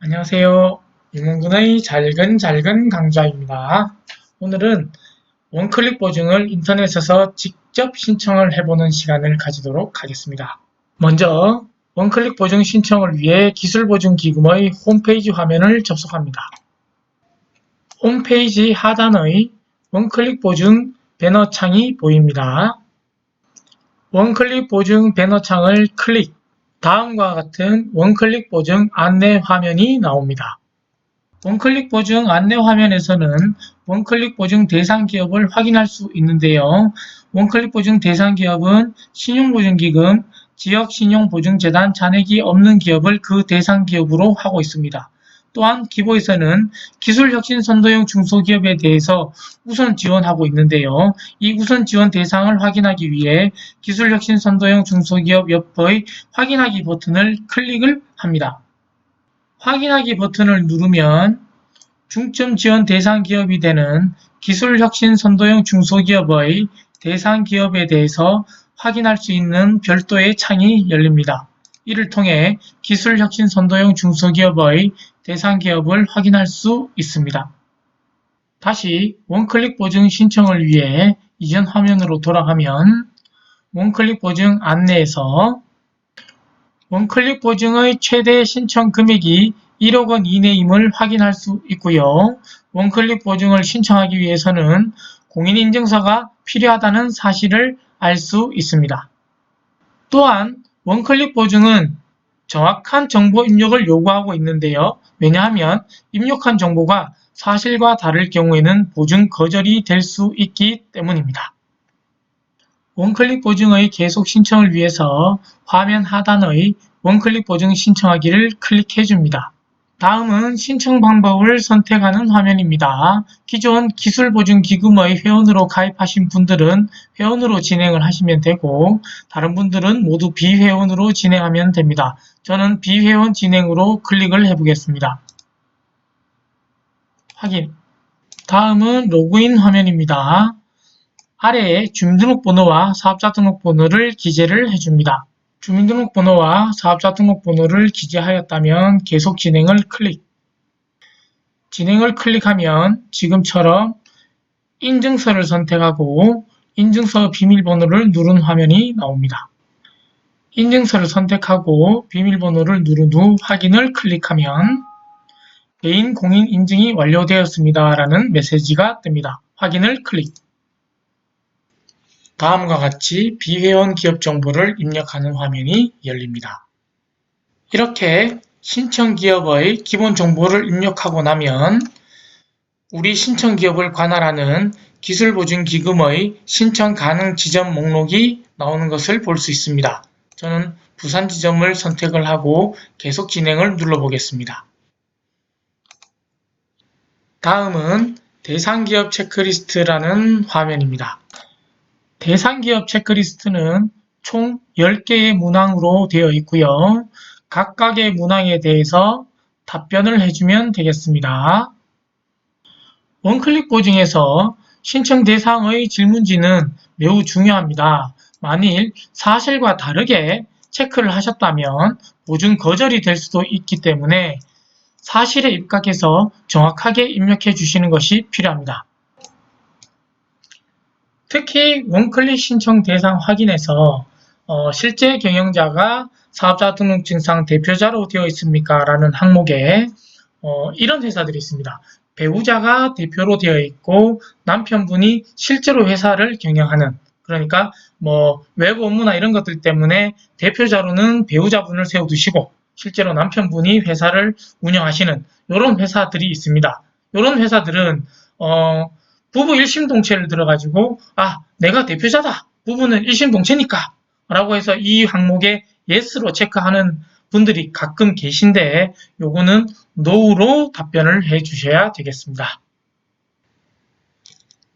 안녕하세요. 유문군의 잘근잘근 강좌입니다. 오늘은 원클릭 보증을 인터넷에서 직접 신청을 해보는 시간을 가지도록 하겠습니다. 먼저 원클릭 보증 신청을 위해 기술보증기금의 홈페이지 화면을 접속합니다. 홈페이지 하단의 원클릭 보증 배너창이 보입니다. 원클릭 보증 배너창을 클릭, 다음과 같은 원클릭 보증 안내 화면이 나옵니다. 원클릭 보증 안내 화면에서는 원클릭 보증 대상 기업을 확인할 수 있는데요. 원클릭 보증 대상 기업은 신용보증기금, 지역신용보증재단 잔액이 없는 기업을 그 대상 기업으로 하고 있습니다. 또한 기보에서는 기술혁신선도형 중소기업에 대해서 우선 지원하고 있는데요. 이 우선 지원 대상을 확인하기 위해 기술혁신선도형 중소기업 옆의 확인하기 버튼을 클릭을 합니다. 확인하기 버튼을 누르면 중점 지원 대상 기업이 되는 기술혁신선도형 중소기업의 대상 기업에 대해서 확인할 수 있는 별도의 창이 열립니다. 이를 통해 기술혁신선도형 중소기업의 대상 기업을 확인할 수 있습니다. 다시 원클릭 보증 신청을 위해 이전 화면으로 돌아가면 원클릭 보증 안내에서 원클릭 보증의 최대 신청 금액이 1억 원 이내임을 확인할 수 있고요. 원클릭 보증을 신청하기 위해서는 공인인증서가 필요하다는 사실을 알 수 있습니다. 또한 원클릭 보증은 정확한 정보 입력을 요구하고 있는데요. 왜냐하면 입력한 정보가 사실과 다를 경우에는 보증 거절이 될 수 있기 때문입니다. 원클릭 보증의 계속 신청을 위해서 화면 하단의 원클릭 보증 신청하기를 클릭해 줍니다. 다음은 신청 방법을 선택하는 화면입니다. 기존 기술보증기금의 회원으로 가입하신 분들은 회원으로 진행을 하시면 되고 다른 분들은 모두 비회원으로 진행하면 됩니다. 저는 비회원 진행으로 클릭을 해보겠습니다. 확인. 다음은 로그인 화면입니다. 아래에 주민등록번호와 사업자 등록번호를 기재를 해줍니다. 주민등록번호와 사업자 등록번호를 기재하였다면 계속 진행을 클릭. 진행을 클릭하면 지금처럼 인증서를 선택하고 인증서 비밀번호를 누른 화면이 나옵니다. 인증서를 선택하고 비밀번호를 누른 후 확인을 클릭하면 개인 공인 인증이 완료되었습니다 라는 메시지가 뜹니다. 확인을 클릭. 다음과 같이 비회원 기업 정보를 입력하는 화면이 열립니다. 이렇게 신청 기업의 기본 정보를 입력하고 나면 우리 신청 기업을 관할하는 기술보증기금의 신청 가능 지점 목록이 나오는 것을 볼 수 있습니다. 저는 부산 지점을 선택을 하고 계속 진행을 눌러보겠습니다. 다음은 대상기업 체크리스트라는 화면입니다. 대상기업 체크리스트는 총 10개의 문항으로 되어 있고요. 각각의 문항에 대해서 답변을 해주면 되겠습니다. 원클릭 보증에서 신청 대상의 질문지는 매우 중요합니다. 만일 사실과 다르게 체크를 하셨다면 보증 거절이 될 수도 있기 때문에 사실에 입각해서 정확하게 입력해 주시는 것이 필요합니다. 특히 원클릭 신청 대상 확인에서 실제 경영자가 사업자 등록증상 대표자로 되어 있습니까? 라는 항목에 이런 회사들이 있습니다. 배우자가 대표로 되어 있고 남편분이 실제로 회사를 경영하는, 그러니까 외부 업무나 이런 것들 때문에 대표자로는 배우자분을 세워두시고 실제로 남편분이 회사를 운영하시는 이런 회사들이 있습니다. 이런 회사들은 부부 1심동체를 들어가지고 내가 대표자다. 부부는 1심동체니까 라고 해서 이 항목에 yes로 체크하는 분들이 가끔 계신데 요거는 no로 답변을 해 주셔야 되겠습니다.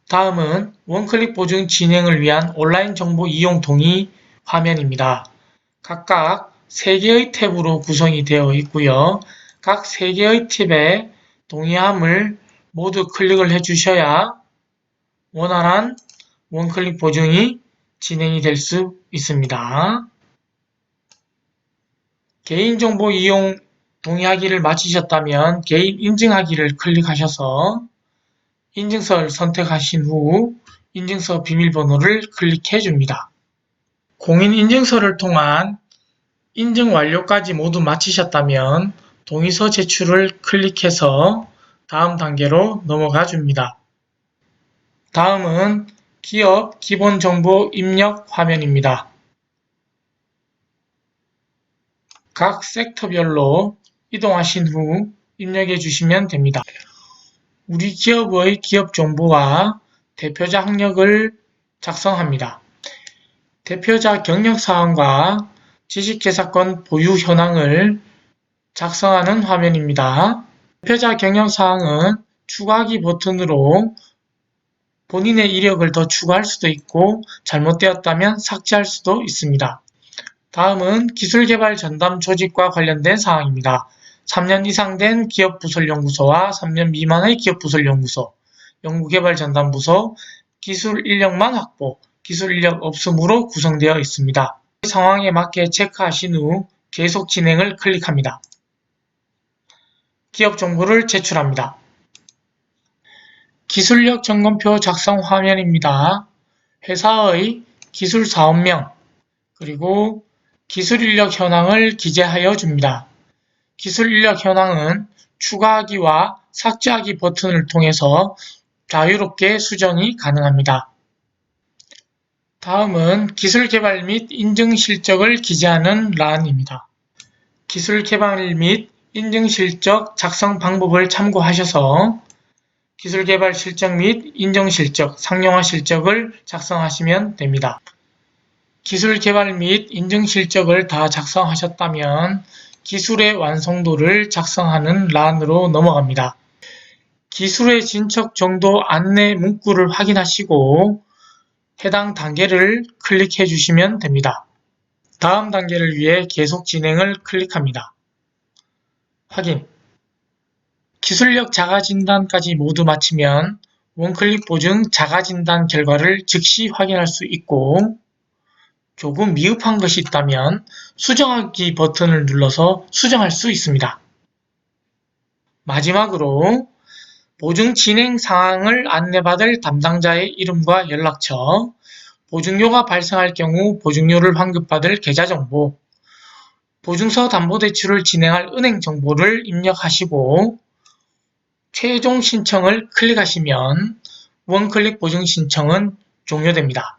다음은 원클릭 보증 진행을 위한 온라인 정보 이용 동의 화면입니다. 각각 3개의 탭으로 구성이 되어 있고요. 각 3개의 탭에 동의함을 모두 클릭을 해 주셔야 원활한 원클릭 보증이 진행이 될 수 있습니다. 개인정보 이용 동의하기를 마치셨다면 개인 인증하기를 클릭하셔서 인증서를 선택하신 후 인증서 비밀번호를 클릭해 줍니다. 공인인증서를 통한 인증 완료까지 모두 마치셨다면 동의서 제출을 클릭해서 다음 단계로 넘어가 줍니다. 다음은 기업 기본정보 입력 화면입니다. 각 섹터별로 이동하신 후 입력해 주시면 됩니다. 우리 기업의 기업 정보와 대표자 학력을 작성합니다. 대표자 경력사항과 지식재산권 보유 현황을 작성하는 화면입니다. 대표자 경력사항은 추가하기 버튼으로 본인의 이력을 더 추가할 수도 있고 잘못되었다면 삭제할 수도 있습니다. 다음은 기술개발 전담 조직과 관련된 사항입니다. 3년 이상 된 기업부설연구소와 3년 미만의 기업부설연구소, 연구개발전담부서, 기술 인력만 확보, 기술 인력 없음으로 구성되어 있습니다. 상황에 맞게 체크하신 후 계속 진행을 클릭합니다. 기업 정보를 제출합니다. 기술력 점검표 작성 화면입니다. 회사의 기술 사업명, 그리고 기술 인력 현황을 기재하여 줍니다. 기술 인력 현황은 추가하기와 삭제하기 버튼을 통해서 자유롭게 수정이 가능합니다. 다음은 기술 개발 및 인증 실적을 기재하는 란입니다. 기술 개발 및 인증 실적 작성 방법을 참고하셔서 기술 개발 실적 및 인증 실적, 상용화 실적을 작성하시면 됩니다. 기술 개발 및 인증 실적을 다 작성하셨다면 기술의 완성도를 작성하는 란으로 넘어갑니다. 기술의 진척 정도 안내 문구를 확인하시고 해당 단계를 클릭해 주시면 됩니다. 다음 단계를 위해 계속 진행을 클릭합니다. 확인. 기술력 자가진단까지 모두 마치면 원클릭 보증 자가진단 결과를 즉시 확인할 수 있고 조금 미흡한 것이 있다면 수정하기 버튼을 눌러서 수정할 수 있습니다. 마지막으로 보증 진행 상황을 안내받을 담당자의 이름과 연락처, 보증료가 발생할 경우 보증료를 환급받을 계좌정보, 보증서 담보대출을 진행할 은행 정보를 입력하시고 최종 신청을 클릭하시면 원클릭 보증 신청은 종료됩니다.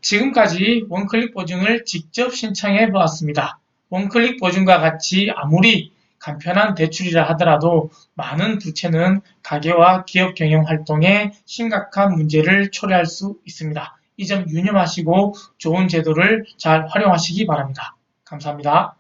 지금까지 원클릭 보증을 직접 신청해 보았습니다. 원클릭 보증과 같이 아무리 간편한 대출이라 하더라도 많은 부채는 가계와 기업 경영 활동에 심각한 문제를 초래할 수 있습니다. 이 점 유념하시고 좋은 제도를 잘 활용하시기 바랍니다. 감사합니다.